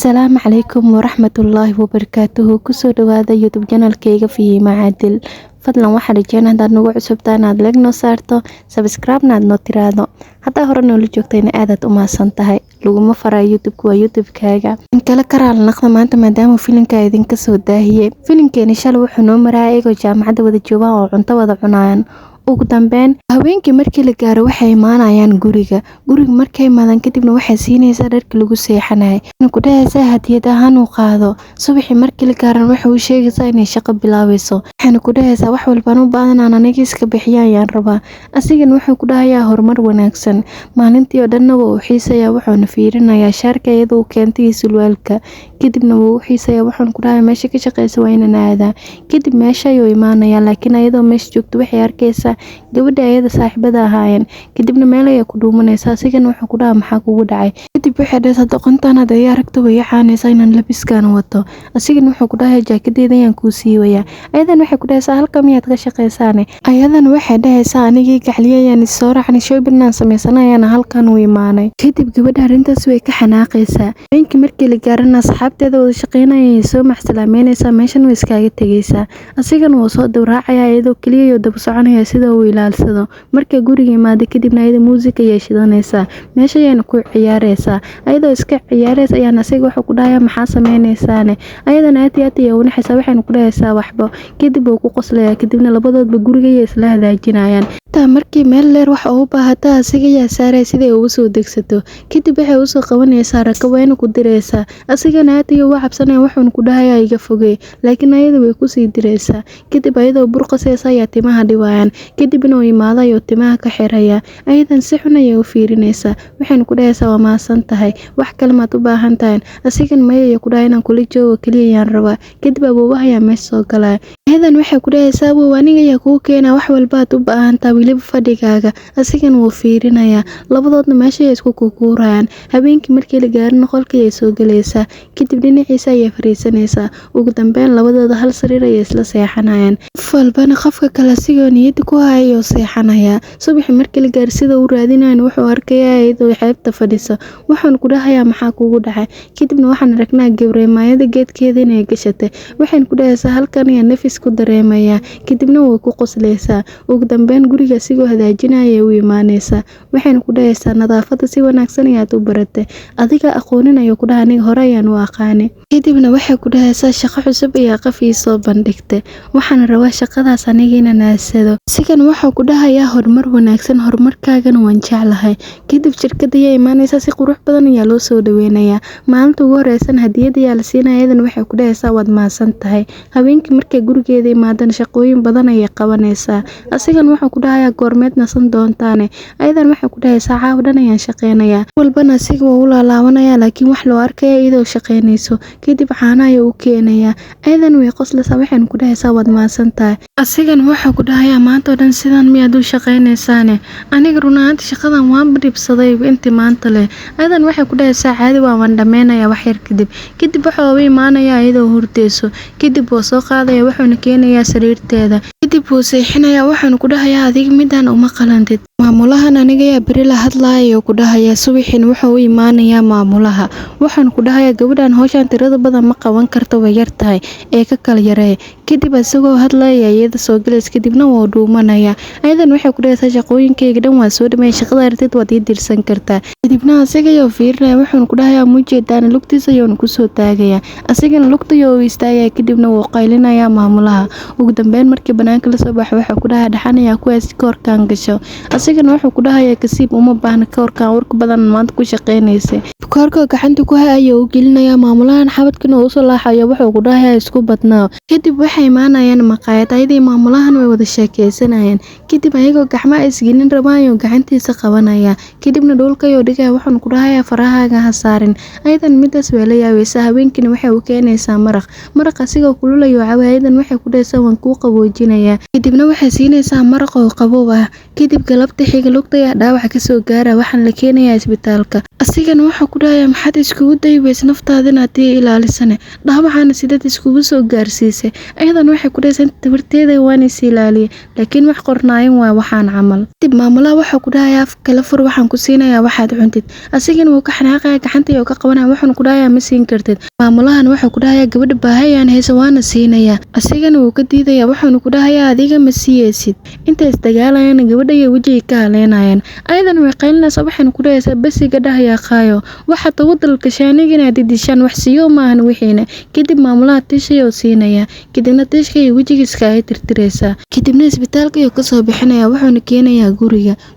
Asalaamu calaykum waraxmatullaahi wabarakaatuhu. Kusoo dhawaada YouTube channelkayga Fihima Caadil. Fadlan waxaad rajeynayaa inaad nagu cusubtaan inaad like noo saarto, subscribe naad noo tiraahdo. Hadda hore noola joogtayna aadaad u mahadsan tahay. Laguma farayo YouTube waa YouTube-kaaga. In kala karaal naqda maanta maadaama filimka idinka soo daahiyay. Filimkeeni shalay wuxuu noo maraa iyagoo jaamacadda wada joogaan oo cunto wada cunayaan. Ugu dambeyn haweenkii markii la gaaro waxay imaanayaan guriga markay imaadaan kadibna waxay siinaysaa dharkii lagu seexanayay ku dhahaysaa hadiyad ahaan u qaado. Subaxii markii la gaaran waxay u sheegaysaa inay shaqo bilaabayso, waxayna ku dhahaysaa wax walbaan u baahan aniga iska bixiyaan ayaan rabaa. Asigana wuxuu ku dhahayaa horumar wanaagsan. Maalintii oo dhanna wuu xiisayaa, wuxuuna fiirinayaa shaarka iyadoo uu keentay sulwaalka. Kadibna wuu xiisayaa, wuxuuna ku dhahayaa meesha ka shaqeysa waa inaan aadaa. Kadib meesha ayuu imaanayaa, laakiin iyadoo meesha joogto waxay arkaysaa gabadha ayada saaxiibada ahaayeen. Kadibna meel ayay ku dhuumanaysaa, asigana wuxuu ku dhahaa maxaa kugu dhacay. Kadib waxay dhahaysaa doqontaan hadda ay aragto way caanaysaa inaan labiskaan wato. Asigana wuxuu ku dhahayaa jaakadeeda ayaan kuu siiwayaa. Ayadana waxay ku dhahaysaa halka miyaad ka shaqeysaane. Ayadana waxay dhahaysaa anigii gacliya ayaan soo raacnay shopping aan sameysanayaa halkan u imaanay. Kadib gabadha arrintaas way ka xanaaqaysaa. Habeenkii markii la gaarana asxaabteeda wada shaqeynayay soo maxsalaameynaysaa, meeshan way iskaga tagaysaa. Asigana wuu soo dawraacaya iyadoo kaliya daba soconaya sida uu ilaalsado. Markay guriga imaado kadibna ayada muusik ayay shidanaysaa, meesha ayayna ku ciyaaraysaa. Ayadoo iska ciyaaraysa ayaan asiga wuxuu ku dhahayaa maxaa sameynaysaane. Ayadana aad iyo aad ayay u naxaysaa, waxayna ku dhahaysaa waxba. Kadib wuu ku qoslayaa, kadibna labadoodba guriga ayay isla hagaajinayaan. Markii meel leer wax ugu baahata asiga ayaa saaray siday ugu soo degsato. Kadib waxay u soo qabanaysaa rakab wayna ku diraysaa. Asigana aad ayuu u cabsanaya, wuxuuna ku dhahayaa iga fogey, laakiin ayada way ku sii diraysaa. Kadib ayadoo burqasaysa ayaa timaha dhiwayaan. Kadibna uu imaado ayuu timaha ka xiraya. Ayadan si xun ayay u fiirinaysaa, waxayna ku dhahaysaa waa mahadsan tahay, wax kale maad u baahan tahay. Asigana maya ayuu ku dhahay inaan kula joogo kaliya ayaan rabaa. Kadib awoowaha ayaa meesha soo galaya. Ayadan waxay ku dhahaysaa awoow aniga ayaa kugu keenaa wax walba aad u baahan tahay weliba fadhigaaga. Asigana wuu fiirinayaa, labadoodna meesha ayay isku kukuurayaan. Habeenkii markii la gaarana qolka ayay soo galaysaa. Kadib dhinaciisa ayay fariisanaysaa. Ugu dambeyn labadooda hal sariir ayay isla seexanayaan. Qof walbana qofka kale asigoo niyada ku haya ayuu seexanayaa. Subaxii markii la gaaro sida uu raadinayo wuxuu arkayaa iyadoo xeebta fadhiso. Wuxuuna ku dhahayaa maxaa kugu dhacay. Kadibna waxaan aragnaa gabreemaayada geedkeeda inay gashatay. Waxayna ku dhahaysaa halkan ayaa nafis ku dareemayaa. Kadibna way ku qoslaysaa. Ugu dambeyn guriga asigoo hagaajinaya u imaanaysaa. Waxayna ku dhahaysaa nadaafadda si wanaagsan ayaad u baratay, adiga aqoonin ayuu ku dhahay aniga hore ayaan u aqaanay. Kadibna waxay ku dhahaysaa shaqo cusub ayaa qof ii soo bandhigtay, waxaan rabaa shaqadaas aniga inaan aadsado. Asigana wuxuu ku dhahayaa horumar wanaagsan, horumarkaagana waan jeclahay. Kadib shirkadda ayaa imaanaysaa, si qurux badan ayaa loo soo dhaweynayaa. Maalinta ugu horeysana hadiyad ayaa la siinaya. Ayadana waxay ku dhahaysaa waad mahadsan tahay. Habeenkii markay gurigeeda imaadana shaqooyin badan ayay qabanaysaa. Asigana wuxuu ku dhahayaa goormeed nasan doontaane. Ayadana waxay ku dhahaysaa caawa dhan ayaan shaqeynayaa. Walbana asiga wuu u laalaabanaya, laakiin wax loo arkaya iyadoo shaqeynayso. Kadib caano ayuu u keenayaa. Ayadana way qoslaysaa, waxayna ku dhahaysaa waad mahadsan tahay. Asigana wuxuu ku dhahayaa maanta oo dhan sidaan miyaad u shaqeynaysaane. Aniga run ahaantii shaqadan waan dhibsaday intii maanta leh. Ayadana waxay ku dhahaysaa caadi waan dhameynayaa wax yar kadib. Kadib wuxuu u imaanayaa iyadoo hurdayso. Kadib wuu soo qaadaya, wuxuuna keenayaa sariirteeda. Kadib wuu seexinayaa, wuxuuna ku dhahayaa adiga midaan uma qalantid. Maamulahan aniga ayaa beri la hadlayo ku dhahayaa. Subaxina wuxuu u imaanayaa maamulaha, wuxuuna ku dhahayaa gabadhan hawshan tirada badan ma qaban karto, way yar tahay ee ka kala yaree. Kadib isagoo hadlaya iyada soo galaysa, kadibna wuu dhuumanayaa. Ayadan waxay ku dhahaysaa shaqooyinkayga dhan waan soo dhameeyay, shaqada aragtid waad ii dirsan kartaa. Kadibna asiga ayuu fiirinaya, wuxuuna ku dhahayaa mujeedaan lugtiisa ayuuna ku soo taagayaa. Asigana lugta ayuu u istaagaya, kadibna wuu qaylinayaa maamulaha. Ugu dambeyn markii banaanka la soo baxo wuxuu ku dhahayaa dhaxan ayaa ku haysta koorkaan gasho. Asigana wuxuu ku dhahayaa kasiib uma baahna koorkaan warka badan maanta ku shaqeynaysay. Koorka gacanta ku haya ayuu u gelinayaa maamulahan, xabadkana uu soo laaxayo wuxuu ku dhahayaa isku badnaa. Kadib waxay imaanayaan maqaayad, ayadii maamulahan way wada sheekeysanayaan. Kadib ayagoo gacmaha isgelin rabaan ayuu gacantiisa qabanaya. Kadibna dhulka ayuu dhigaya, wuxuuna ku dhahayaa farahaaga ha saarin. Ayadan midaas way la yaabaysaa. Habeenkina waxay u keenaysaa maraq asigoo kulul ayuu cabay. Ayadan waxay ku dhahaysaa waan kuu qaboojinayaa. Kadibna waxay siinaysaa maraq oo qabow ah. Kadib galabtii maalinta xiga lugta ayaa dhaawac kasoo gaara waxaan la keenayaa isbitaalka. asigana wuxuu ku dhahayaa maxaad iskugu dayweys naftaada inaad ii ilaalisane dhaawacana sidaad iskugu soo gaarsiisay. ayadan waxay ku dhahaysaa inta tabarteeda waan is ilaaliyay laakiin wax qornaayan waa waxaan camal. kadib maamulaha wuxuu ku dhahayaa af kala fur waxaan ku siinayaa waxaad cuntid. asigana wuu ka xanaaqaya gacanta ayuu ka qabanaya wuxuuna ku dhahayaa ma siin kartid. maamulahan wuxuu ku dhahayaa gabadha baahayaan haysa waana siinayaa. asigana wuu ka diidayaa wuxuuna ku dhahayaa adiga ma siiyeysid. inta isdagaalayaan gabadha iyo wejiga ka haleynayaan. ayadan way qaylinaysaa waxayna ku dhahaysaa basiga dhahaya qaayo waxa tagu dalkashay anigana didishaan wax siiyo maahan wixiina. kadib maamulaha tiish ayuu siinayaa kadibna tiishka iyo wejigiiska ay tirtiraysaa. kadibna isbitaalka ayuu kasoo bixinayaa wuxuuna keenayaa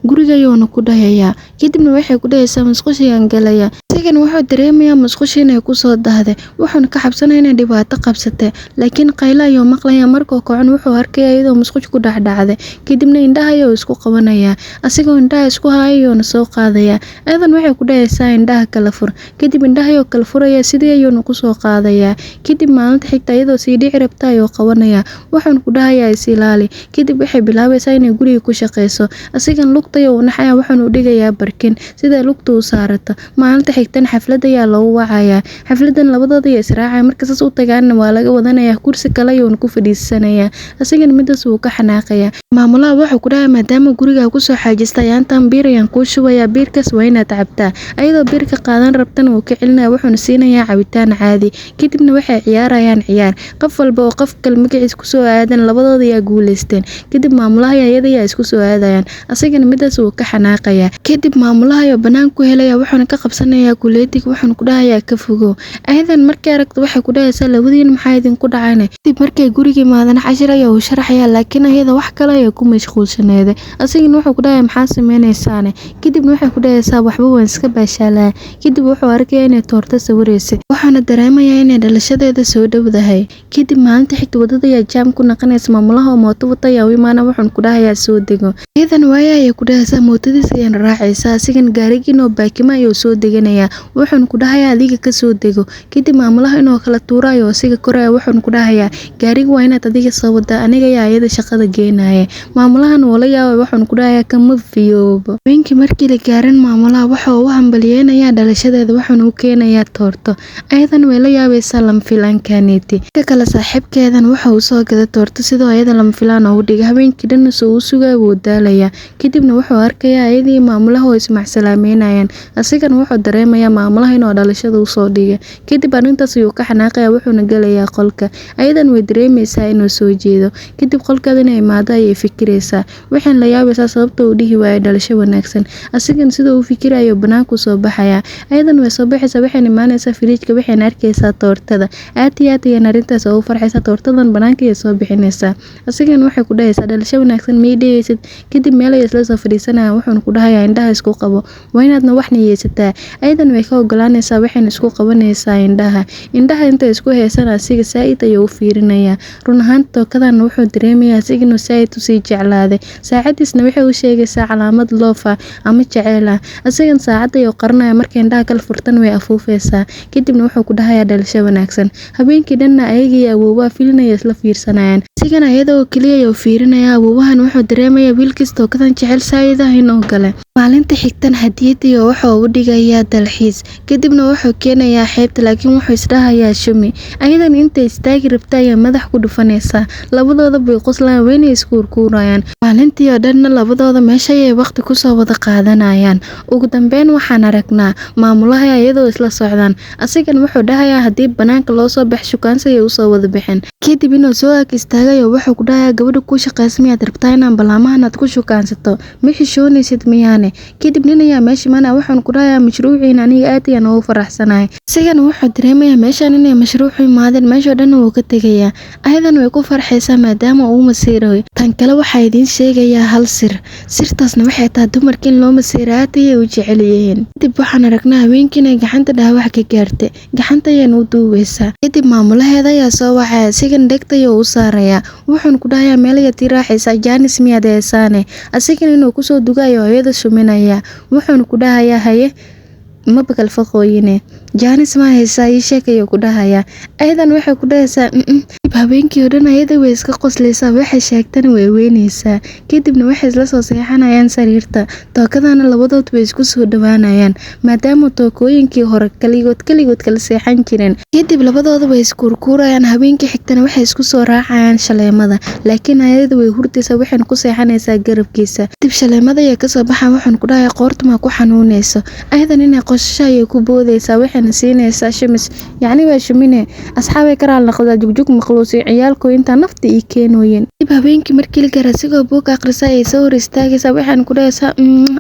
guriga ayuuna ku dhahayaa. kadibna waxay ku dhahaysaa musqushiyan galaya. asigana wuxuu dareemayaa musqushi inay kusoo dahday wuxuuna ka xabsanaya inay dhibaato qabsatay laakiin qaylo ayuu maqlayaa. markuu kacon wuxuu arkaya iyadoo musqush ku dhacdhacday kadibna indhaha ayuu isku qabanayaa. asigoo indhaha isku haya ayuuna soo qaadayaa. ayadan waxay ku dhahaysaa indhaha kala fur. kadib indhaha ayuu kala furayaa sidii ayuuna kusoo qaadayaa. kadib maalinta xigta iyadoo sii dhici rabta ayuu qabanayaa wuxuuna ku dhahayaa is ilaali. kadib waxay bilaabaysaa inay guriga ku shaqeyso. asigan lugta ayuu naxayaa wuxuuna u dhigayaa barkin sida lugta u saarato. maalinta xigtan xaflad ayaa loogu wacayaa. xafladan labadooda ayaa israacaya marka saas u tagaana waa laga wadanayaa kursi kale ayuuna ku fadhiisanayaa. asigana midaas wuu ka xanaaqayaa. maamulaha wuxuu ku dhahayaa maadaama guriga kusoo xaajistay ayaantan biir ayaan kuu shubayaa biirkaas waa inaad cabtaa. ayadoo biirka qaadan rabtana wuu ka celinaya wuxuuna siinayaa cabitaan caadi. kadibna waxay ciyaarayaan ciyaar qof walba oo qof kale magaciis kusoo aadan labadooda ayaa guuleysteen. kadib maamulaha iyada ayaa isku soo aadayaan. asigana midaas wuu ka xanaaqayaa. kadib maamulaha ayuu banaan ku helaya wuxuuna ka qabsanayaa kuleetiga wuxuuna ku dhahayaa ka fogow. ayadan markay aragto waxay ku dhahaysaa labadiin maxaa idinku dhacayna. kadib markay guriga imaadana cashir ayaa uu sharaxayaa laakiin ayada wax kale ayay ku mashquulsaneeday. asigana wuxuu ku dhahayaa maxaa sameynaysaane. kadibna waxay ku dhahaysaa waxba waan iska baashaalaya. kadib wuxuu arkayaa inay toorto sawiraysay waxaana dareemayaa inay dhalashadeeda soo dhowdahay. kadib maalinta xigta wadada ayaa jaam ku naqanaysa. maamulaha oo mooto wata ayaa u imaana wuxuuna ku dhahayaa soo dego. iyadan waaya ayay ku dhahaysaa mootadiis ayaan raacaysaa. asigan gaarigiin oo baakima ayuu soo deganayaa wuxuuna ku dhahayaa adiga ka soo dego. kadib maamulaha inuu kala tuurayo asiga koraya wuxuuna ku dhahayaa gaariga waa inaad adiga soo wadaa aniga ayaa iyada shaqada geenaya. maamulahan wuu la yaabay wuxuuna ku dhahayaa kama fiyoobo. habeenkii markii la gaaran maamulaha wuxuu u hambaliyeynayaa dhalashadeeda wuxuuna u keenayaa toorto. ayadan way la yaabaysaa lama filaankaneeti. inta kale saaxiibkeedan wuxuu usoo gada toorto sidoo ayada lama filaan ugu dhigay. habeenkii dhanna soo u sugaya wuu daalayaa. kadibna wuxuu arkayaa ayadii maamulaha oo ismacsalaamaynayaan. asigana wuxuu dareemayaa maamulaha inuu dhalashada usoo dhigay. kadib arrintaas ayuu ka xanaaqayaa wuxuuna galayaa qolka. ayadan way dareemaysaa inuu soo jeedo. kadib qolkeeda inay imaado ayay fikiraysaa waxaan la yaabaysaa sababta uu dhihi waayo dhalasho wanaagsan. asigan sidoo uu fikirayo banaanku soo baxayaa. ayadan way soo baxaysaa waxayna imaanaysaa firiijka waxayna arkaysaa toortada. aad iyo aad ayayna arrintaas ugu farxaysaa. toortadan banaanka ayay soo bixinaysaa. asigan waxay ku dhahaysaa dhalasho wanaagsan ma ii dhehaysid. kadib meel ayay isla soo fadhiisanayaan wuxuuna ku dhahayaa indhaha isku qabo waa inaadna wax niyeysataa. ayadan way ka ogolaanaysaa waxayna isku qabanaysaa indhaha intay isku haysan asiga saaid ayuu u fiirinayaa. run ahaan tookadan wuxuu dareemayaa asiga inuu saaid usii jeclaaday. saacadiisna waxay u sheegaysaa calaamad loofa ama jeceyl ah. asigan saacad ayuu qaranaya markay indhaha kala furtan way afuufaysaa. kadibna wuxuu ku dhahayaa dhalasho wanaagsan. habeenkii dhanna ayagii awoowaha filinaya isla fiirsanayaan. asigana iyadoo keliya ayuu fiirinayaa. awoowahan wuxuu dareemayaa wiilkiis tookadan jecel saaid ah inuu gale. maalinta xigtan hadiyadii wuxuu u dhigayaa dalxiis. kadibna wuxuu keenayaa xeebta laakiin wuxuu isdhahayaa shumi. ayadan intay istaagi rabta ayaa madax ku dhufanaysaa. labadooda bay qoslayaan wayna isku urkuurayaan. maalintii oo dhanna labadooda meesha ayay waqti kusoo wada qaadanayaan. ugu dambeyn waxaan aragnaa maamulaha iyadoo isla socdaan. asigan wuxuu dhahayaa haddii banaanka loo soo bax shukaansi ayay usoo wada bixin. kadib inuu soo ag istaagayo wuxuu ku dhahayaa gabadha kuu shaqaysa miyaad rabtaa inaan ballaamahan aad ku shukaansato ma xishoonaysid miyaane. kadib nin ayaa meesha imaanaya wuxuuna ku dhahayaa mashruuciin aniga aad ayaan ugu faraxsanahay. asigana wuxuu dareemayaa meeshaan inay mashruucu imaadeen meeshoo dhan wuu ka tegayaa. ayadan way ku farxaysaa maadaama uu masiiray. tan kale waxaa idiin sheegayaa hal sirtaasna waxay tahay dumarka in loo masiira aad ayay u jecel yihiin. kadib waxaan aragnaa habeenkii inay gacanta dhaawac ka gaartay gacanta ayaan u duubaysaa. kadib maamulaheeda ayaa soo wacaya asigan dhegta ayuu u saarayaa wuxuuna ku dhahayaa meelaya tii raaxaysa jaanis miyaad heesaane. asigan inuu kusoo dugayo hooyada shuminaya wuxuuna ku dhahayaa haye ma bakal faqooyine. jaanis ma haysaa ii sheeg ayuu ku dhahayaa. Ayadan waxay ku dhahaysaa habeenkii oo dhan ayada way iska qoslaysaa, waxay sheegtana way weynaysaa. Kadibna waxay isla soo seexanayaan sariirta, tookadana labadood way isku soo dhawaanayaan maadaama tookooyinkii hore kaligood kala seexan jireen. Kadib labadooda way iskuurkuurayaan, habeenkii xigtana waxay isku soo raacayaan shaleemada, laakiin ayada way hurdaysaa waxayna ku seexanaysaa garabkiisa. Kadib shaleemada ayaa kasoo baxaan, waxaan ku dhahayaa qoorta ma ku xanuunayso. Ayadan inay qosasho ayay ku boodaysaa, waxayna siinaysaa shimis, yacni waa shumine asxaabay ka raali noqdaa jugjug maqluusi ciyaalku inta nafta ii keenooyin. Kadib habeenkii markii la gaaro asigoo buug aqrisa ayay soo hor istaagaysaa, waxaan ku dhahaysaa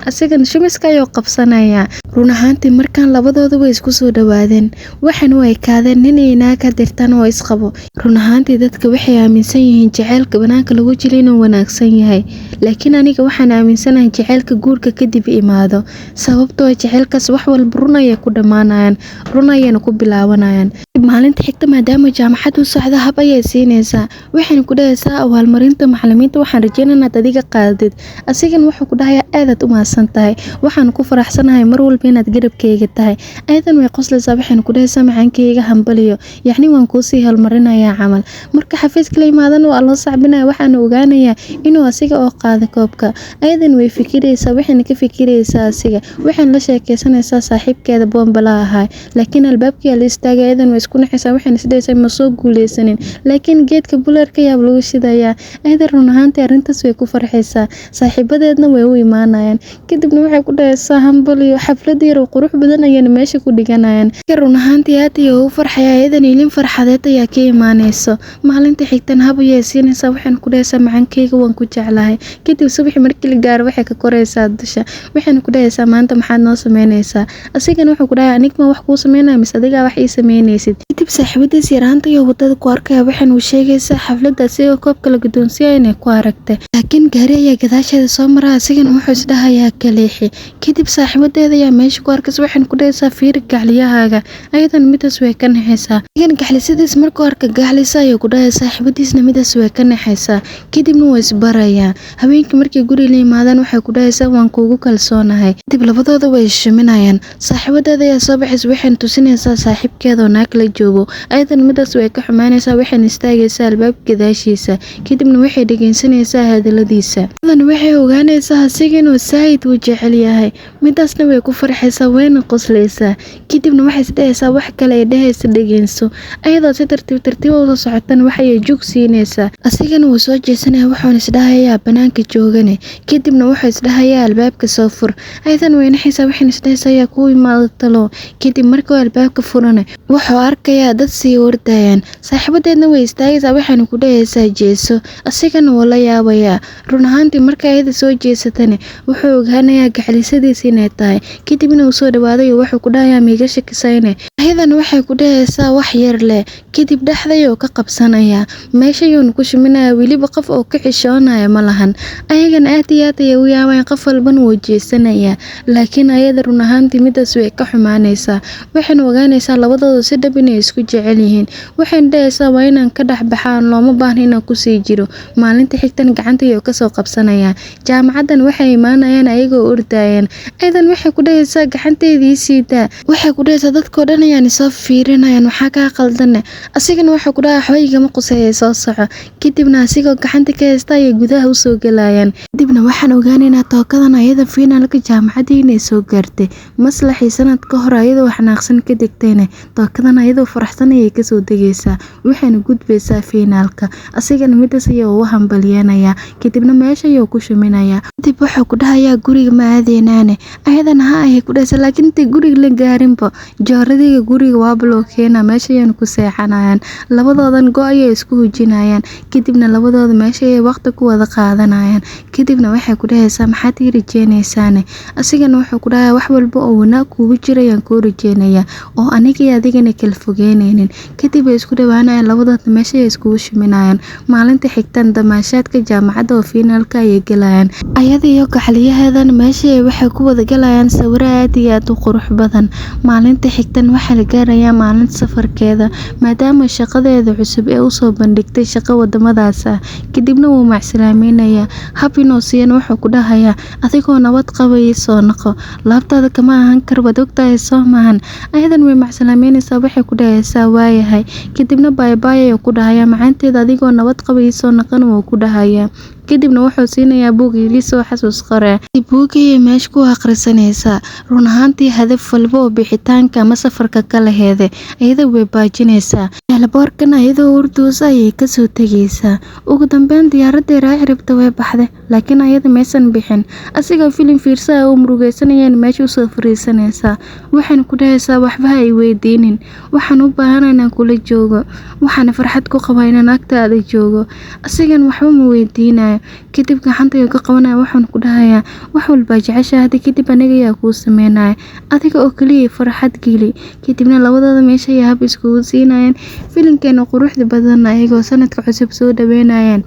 asigan shimiska ayuu qabsanayaa. Run ahaantii markaan labadooda way isku soo dhawaadeen, waxayna u ekaadeen nin iyo naag ka dirtan oo isqabo. Run ahaantii dadka waxay aaminsan yihiin jaceylka banaanka lagu jiro inuu wanaagsan yahay, laakiin aniga waxaan aaminsanahay jaceylka guurka kadib imaado, sababtoo ah jaceylkaas wax walba run ayay ku dhammaanayaan, run ayayna ku bilaabanayaan. Maalinta xigta maadaama jaamacad u socdo hab ayay siinaysaa, waxayna ku dhahaysaa abaalmarinta macallimiinta waxaan rajeynayaa inaad adiga qaadid. Asigan wuxuu ku dhahayaa aadaad u mahadsan tahay, waxaan ku faraxsanahay mar walba inaad garabkayga tahay. Ayadan way qoslaysaa, waxayna ku dhahaysaa macaankayga hambaliyo, yacni waan kuusii halmarinayaa camal. Marka xafiiska la yimaadana waa loo sacbinaya, waxaana ogaanayaa inuu asiga oo qaaday koobka. Ayadan way fikiraysaa, waxayna ka fikiraysaa asiga, waxayna la sheekaysanaysaa saaxiibkeeda boonbala ahaa, laakiin albaabkii la istaagay. Ayadan way isku naxaysaa, waxayna isdhahaysaa ma soo guuleysanin, laakiin geedka buleerka ayaa lagu shidayaa. Ayadan run ahaantii arrintaas way ku farxaysaa, saaxiibadeedna way u imaanayaan. Kadibna waxay ku dhahaysaa hambaliyo, xaflad yar oo qurux badan ayayna meesha ku dhiganayaan. Run ahaantii aad ayay ugu farxayaan, ayadan ilin farxadeed ayaa ka imaanayso. Maalinta xigtana hab ayay siinaysaa, waxayna ku dhahaysaa macaankayga waan ku jeclahay. Kadib subaxii markii la gaaro waxay ka koraysaa dusha, waxayna ku dhahaysaa maanta maxaad noo sameynaysaa. Asigana wuxuu ku dhahayaa aniga ma wax kuu sameynaya mise adigaa wax ii sameynaysid. Kadib saaxiibadiis yaraanta iyo wadada ku arkaya, waxayna u sheegaysaa xafladda asigoo koobka la guddoonsiiyay inay ku aragtay, laakiin gaari ayaa gadaasheeda soo mara. Asigana wuxuu isdhahayaa kaleexi. Kadib saaxiibadeeda ayaa meesha ku arkaysa, waxayna ku dhahaysaa fiiri gacliyahaaga. Ayadan midaas way ka naxaysaa, ayagan gaclisadiis markuu arka gaclisa ayuu ku dhahayaa, saaxiibadiisna midaas way ka naxaysaa. Kadibna way isbarayaan. Habeenkii markii guriga la yimaadaan waxay ku dhahaysaa waan kuugu kalsoonahay. Kadib labadooda way ishiminayaan, saaxiibadeeda ayaa soo baxaysa, waxayna tusinaysaa saaxiibkeeda oo naag la joogo. Ayadan midaas way ka xumaanaysaa, waxayna istaagaysaa albaabka gadaashiisa. Kadibna waxay dhegeysanaysaa hadaladiisa. Ayadan waxay ogaanaysaa asiga inuu saayid u jecel yahay, midaasna way ku farxaysaa, wayna qoslaysaa. Kadibna waxay isdhahaysaa wax kale ay dhahaysa dhegeyso. Ayadoo si tartiib u soo socotana waxay jug siinaysaa, asigana wuu soo jeesanayaa, wuxuuna isdhahayaa banaanka joogane. Kadibna wuxuu isdhahayaa albaabka soo fur. Ayadan way naxaysaa, waxayna isdhahaysaa ayaa kuu imaado talo. Kadib markuu albaabka furana wuxuu arkayaa dad sii ordayaan, saaxiibadeedna way istaagaysaa, waxayna ku dhahaysaa jeeso. Asigana wuu la yaabayaa. Run ahaantii markay ayada soo jeesatana wuxuu ogaanayaa gaclisadiisa inay tahay. Kadibna uu soo dhawaaday oo wuxuu ku dhahayaa miiga shakisayne. Ayadan waxay ku dhahaysaa wax yar leh. Kadib dhexday oo ka qabsanayaa, meesha ayuuna ku shuminayaa, weliba qof oo ka xishoonaya ma lahan. Ayagan aad iyo aad ayay u yaabayaan, qof walbana wuu jeesanayaa, laakiin ayada run ahaantii midaas way ka xumaanaysaa. Waxayna ogaanaysaa labadooda si dhab inay isku jecel yihiin, waxayna dhahaysaa waa inaan ka dhex baxaan, looma baahna inaan kusii jiro. Maalinta xigtana gacanta ayuu kasoo qabsanayaa, jaamacadan waxay imaanayaan ayagoo ordayaan. Ayadan waxay ku dhahaysaa gacanteedii siidaa, waxay ku dhahaysaa dadkoo dhan ayaan isoo fiirinayaan, waxaa kaa qaldane. Asigana wuxuu ku dhahayaa xooygama quseeyay soo soco. Kadibna asigoo gacanta ka haysta ayay gudaha u soo galayaan. Kadibna waxaan ogaanaynaa tookadan ayada finaalka jaamacadii inay soo gaartay, maslaxii sanad ka hor ayadoo xanaaqsan ka degtayna tookadan ayadoo faraxsan ayay kasoo degaysaa, waxayna gudbaysaa finaalka. Asigana midaas ayuu u hambalyeynaya, kadibna meesha ayuu ku shuminayaa. Kadib wuxuu ku dhahayaa guriga ma aadeynaane. Ayadan ha ayay ku dhahaysaa, laakiin intay guriga la gaarinba jooradiga guriga waaba loo keenaa, meesha ayayna ku seexanayaan. Labadoodan go ayay isku hujinayaan, kadibna labadooda meesha ayay waqti ku wada qaadanayaan. Kadibna waxay ku dhahaysaa maxaad ii rajeynaysaane. Asigana wuxuu ku dhahayaa wax walba oo wanaag kuugu jira ayaan kuu rajeynayaa, oo aniga iyo adigana kala fogeyn. sameynaynin. Kadib ay isku dhawaanayaan labadooda meesha ay iskugu shiminayaan. Maalinta xigtan damaashaadka jaamacadda oo finaalka ay galayaan. Ayada iyo gacaliyaheedan meesha waxay ku wada galayaan sawir aad iyo aad u qurux badan. Maalinta xigtan waxa la gaarayaa maalinta safarkeeda maadaama shaqadeeda cusub ee u soo bandhigtay shaqo wadamadaas ah. Kadibna wuu macsalaameynaya. Happiness wuxuu ku dhahayaa adigoo nabad qabay soo noqo. Laabtaada kama ahan kar wad ogtahay soo maahan. Ayadan way macsalaameynaysaa waxay ku dhahaysaa waayahay. Kadibna bye bye ayuu ku dhahayaa macaanteeda adigoo nabad qabay soo noqon wuu ku dhahayaa. Kadibna wuxuu siinayaa buug yariis oo xasuus qore. Buugii meesha ku akhrisanaysaa run ahaantii hadaf walba oo bixitaanka ama safarka kala heede ayada way baajinaysaa. Boorkan ayadoo urduusa ayay ka soo tagaysaa. Ugu dambeyn diyaaradda raaci rabta way baxday laakiin ayada maysan bixin. Asiga filim fiirsaa oo murugaysanayeen meesha u soo fariisanaysaa. Waxaan ku dhahaysaa waxba ay weydiinin. Waxaan u baahanahay inaan kula joogo. Waxaan farxad ku qabaa inaan agtaada joogo. Asigan waxba ma weydiinayo. Kadib gacanta ayuu ka qabanaya waxaan ku dhahayaa wax walba jeceshahay kadib aniga ayaa kuu sameynaya. Adiga oo kaliya farxad geli. Kadibna labadooda meesha ay hab iskugu siinayaan. Filimkeena quruxda badan ayagoo sanadka cusub soo dhaweynayaan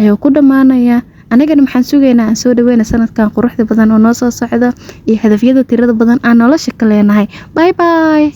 ayuu ku dhamaanayaa. Anagana maxaan sugaynaa aan soo dhaweyna sanadkan quruxda badan oo noo soo socda iyo hadafyada tirada badan aan nolosha ka leenahay. Bye bye.